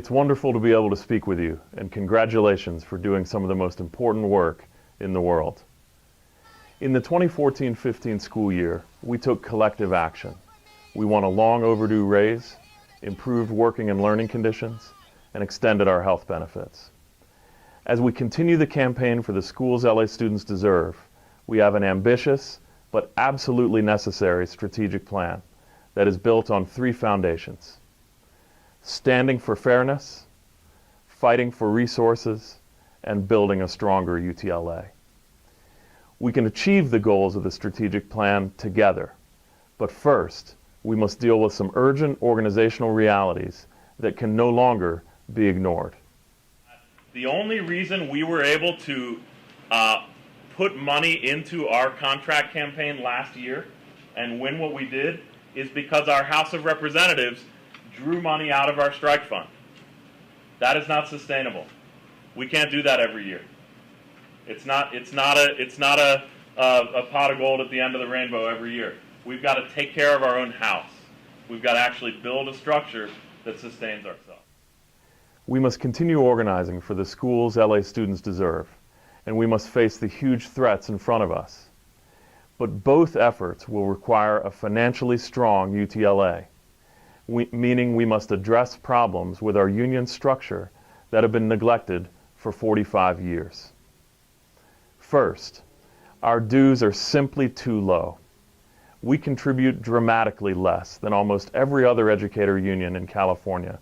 It's wonderful to be able to speak with you, and congratulations for doing some of the most important work in the world. In the 2014-15 school year, we took collective action. We won a long overdue raise, improved working and learning conditions, and extended our health benefits. As we continue the campaign for the schools LA students deserve, we have an ambitious but absolutely necessary strategic plan that is built on three foundations: standing for fairness, fighting for resources, and building a stronger UTLA. We can achieve the goals of the strategic plan together, but first, we must deal with some urgent organizational realities that can no longer be ignored. The only reason we were able to put money into our contract campaign last year and win what we did is because our House of Representatives drew money out of our strike fund. That is not sustainable. We can't do that every year. It's not a pot of gold at the end of the rainbow every year. We've got to take care of our own house. We've got to actually build a structure that sustains ourselves. We must continue organizing for the schools LA students deserve, and we must face the huge threats in front of us. But both efforts will require a financially strong UTLA, meaning we must address problems with our union structure that have been neglected for 45 years. First, our dues are simply too low. We contribute dramatically less than almost every other educator union in California,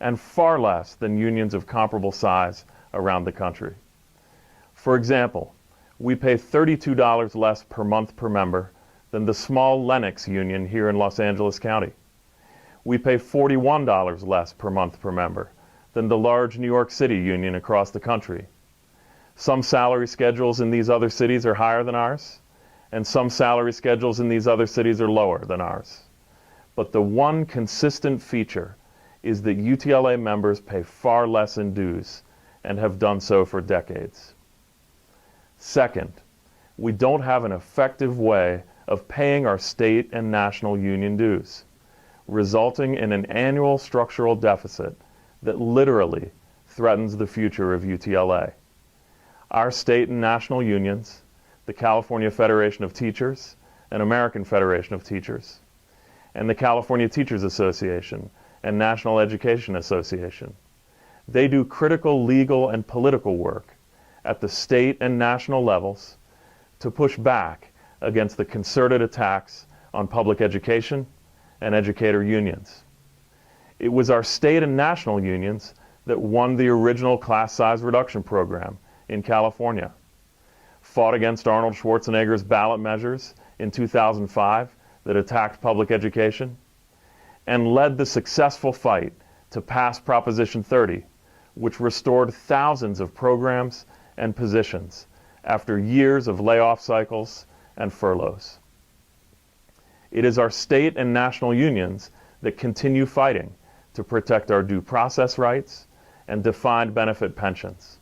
and far less than unions of comparable size around the country. For example, we pay $32 less per month per member than the small Lenox union here in Los Angeles County. We pay $41 less per month per member than the large New York City union across the country. Some salary schedules in these other cities are higher than ours, and some salary schedules in these other cities are lower than ours. But the one consistent feature is that UTLA members pay far less in dues and have done so for decades. Second, we don't have an effective way of paying our state and national union dues, resulting in an annual structural deficit that literally threatens the future of UTLA. Our state and national unions, the California Federation of Teachers and American Federation of Teachers, and the California Teachers Association and National Education Association, they do critical legal and political work at the state and national levels to push back against the concerted attacks on public education and educator unions. It was our state and national unions that won the original class size reduction program in California, fought against Arnold Schwarzenegger's ballot measures in 2005 that attacked public education, and led the successful fight to pass Proposition 30, which restored thousands of programs and positions after years of layoff cycles and furloughs. It is our state and national unions that continue fighting to protect our due process rights and defined benefit pensions,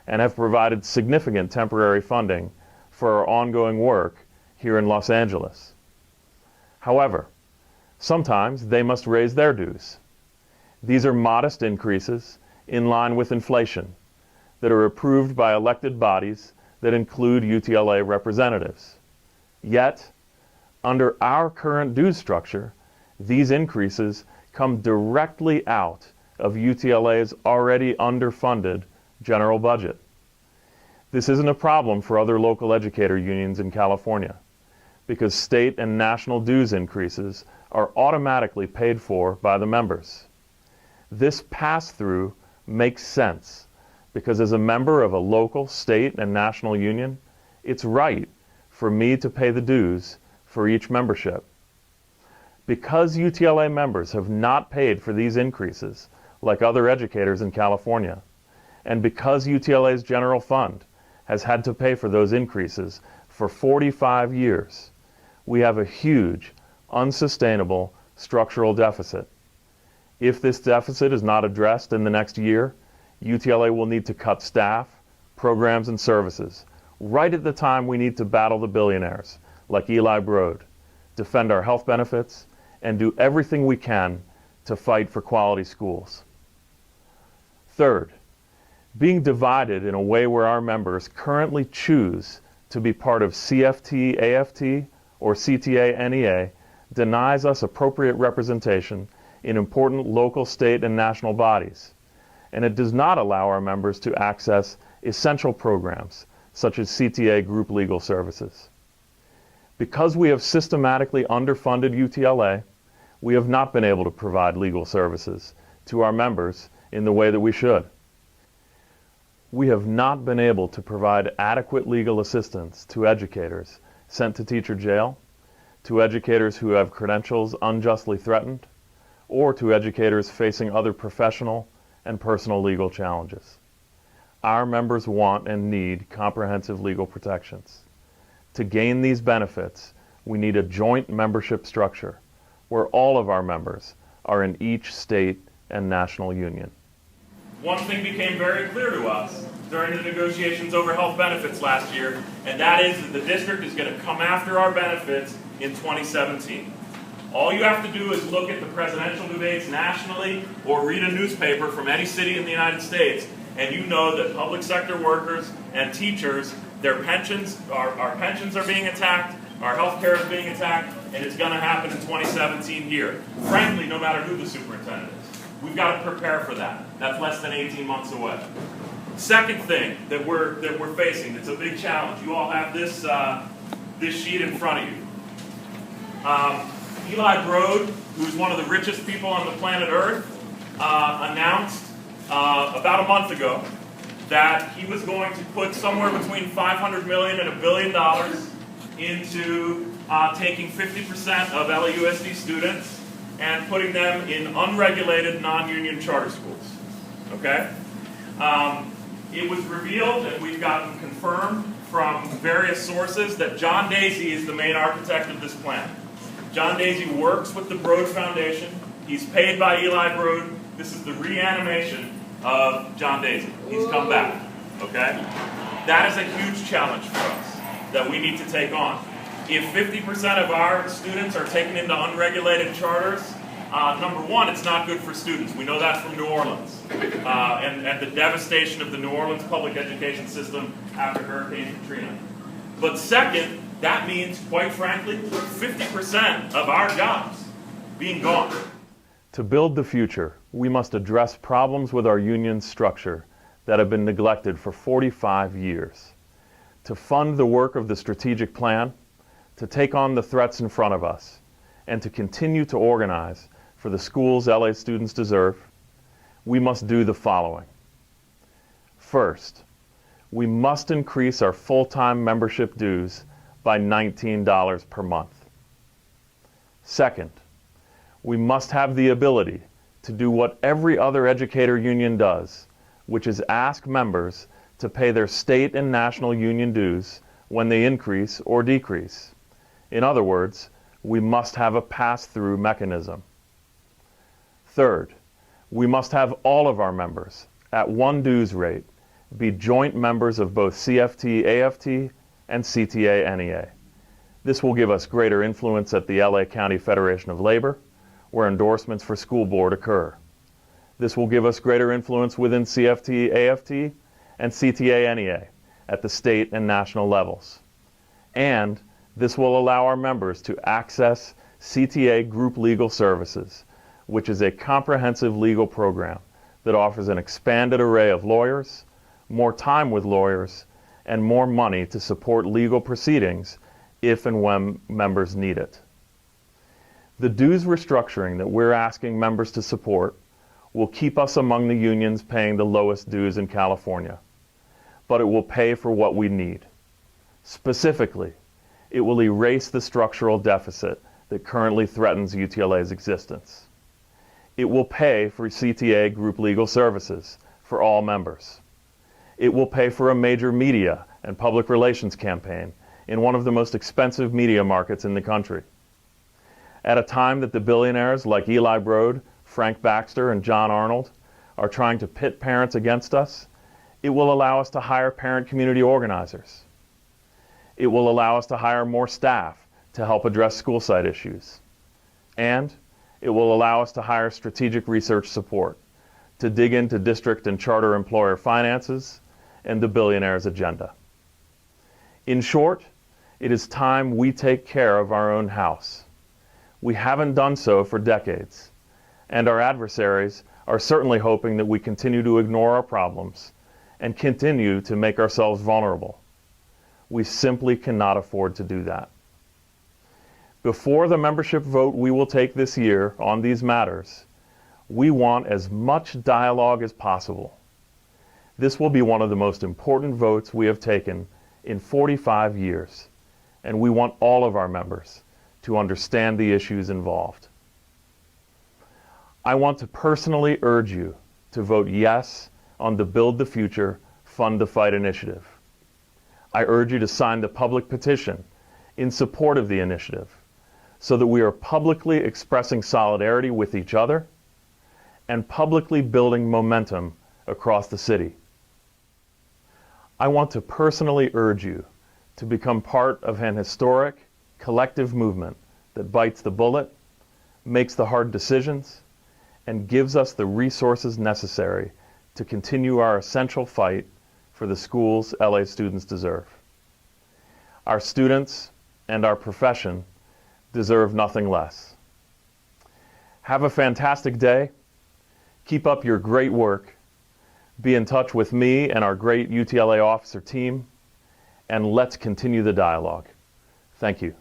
and have provided significant temporary funding for our ongoing work here in Los Angeles. However, sometimes they must raise their dues. These are modest increases in line with inflation that are approved by elected bodies that include UTLA representatives. Yet, under our current dues structure, these increases come directly out of UTLA's already underfunded general budget. This isn't a problem for other local educator unions in California, because state and national dues increases are automatically paid for by the members. This pass-through makes sense because as a member of a local, state, and national union, it's right for me to pay the dues for each membership. Because UTLA members have not paid for these increases like other educators in California, and because UTLA's general fund has had to pay for those increases for 45 years, we have a huge, unsustainable structural deficit. If this deficit is not addressed in the next year, UTLA will need to cut staff, programs, and services right at the time we need to battle the billionaires like Eli Broad, defend our health benefits, and do everything we can to fight for quality schools. Third, being divided in a way where our members currently choose to be part of CFT, AFT, or CTA, NEA denies us appropriate representation in important local, state, and national bodies, and it does not allow our members to access essential programs such as CTA group legal services. Because we have systematically underfunded UTLA, we have not been able to provide legal services to our members in the way that we should. We have not been able to provide adequate legal assistance to educators sent to teacher jail, to educators who have credentials unjustly threatened, or to educators facing other professional and personal legal challenges. Our members want and need comprehensive legal protections. To gain these benefits, we need a joint membership structure where all of our members are in each state and national union. One thing became very clear to us during the negotiations over health benefits last year, and that is that the district is going to come after our benefits in 2017. All you have to do is look at the presidential debates nationally or read a newspaper from any city in the United States, and you know that public sector workers and teachers, their pensions, our pensions are being attacked, our health care is being attacked, and it's going to happen in 2017 here. Frankly, no matter who the superintendent is. We've got to prepare for that. That's less than 18 months away. Second thing that we're facing, that's a big challenge. You all have this sheet in front of you. Eli Broad, who's one of the richest people on the planet Earth, announced about a month ago that he was going to put somewhere between $500 million and $1 billion into taking 50% of LAUSD students and putting them in unregulated, non-union charter schools. Okay? It was revealed, and we've gotten confirmed from various sources, that John Daisy is the main architect of this plan. John Daisy works with the Broad Foundation. He's paid by Eli Broad. This is the reanimation of John Daisy. He's come back. Okay? That is a huge challenge for us that we need to take on. If 50% of our students are taken into unregulated charters, number one, it's not good for students. We know that from New Orleans and the devastation of the New Orleans public education system after Hurricane Katrina. But second, that means, quite frankly, 50% of our jobs being gone. To build the future, we must address problems with our union structure that have been neglected for 45 years. To fund the work of the strategic plan, to take on the threats in front of us, and to continue to organize for the schools LA students deserve, we must do the following. First, we must increase our full-time membership dues by $19 per month. Second, we must have the ability to do what every other educator union does, which is ask members to pay their state and national union dues when they increase or decrease. In other words, we must have a pass-through mechanism. Third, we must have all of our members at one dues rate be joint members of both CFT, AFT, and CTA, NEA. This will give us greater influence at the LA County Federation of Labor, where endorsements for school board occur. This will give us greater influence within CFT, AFT, and CTA, NEA at the state and national levels. And this will allow our members to access CTA group legal services, which is a comprehensive legal program that offers an expanded array of lawyers, more time with lawyers, and more money to support legal proceedings if and when members need it. The dues restructuring that we're asking members to support will keep us among the unions paying the lowest dues in California, but it will pay for what we need. Specifically, it will erase the structural deficit that currently threatens UTLA's existence. It will pay for CTA group legal services for all members. It will pay for a major media and public relations campaign in one of the most expensive media markets in the country. At a time that the billionaires like Eli Broad, Frank Baxter, and John Arnold are trying to pit parents against us, it will allow us to hire parent community organizers. It will allow us to hire more staff to help address school site issues. And it will allow us to hire strategic research support to dig into district and charter employer finances and the billionaire's agenda. In short, it is time we take care of our own house. We haven't done so for decades, and our adversaries are certainly hoping that we continue to ignore our problems and continue to make ourselves vulnerable. We simply cannot afford to do that. Before the membership vote we will take this year on these matters, we want as much dialogue as possible. This will be one of the most important votes we have taken in 45 years, and we want all of our members to understand the issues involved. I want to personally urge you to vote yes on the Build the Future, Fund the Fight initiative. I urge you to sign the public petition in support of the initiative so that we are publicly expressing solidarity with each other and publicly building momentum across the city. I want to personally urge you to become part of an historic, collective movement that bites the bullet, makes the hard decisions, and gives us the resources necessary to continue our essential fight for the schools LA students deserve. Our students and our profession deserve nothing less. Have a fantastic day. Keep up your great work. Be in touch with me and our great UTLA officer team, and let's continue the dialogue. Thank you.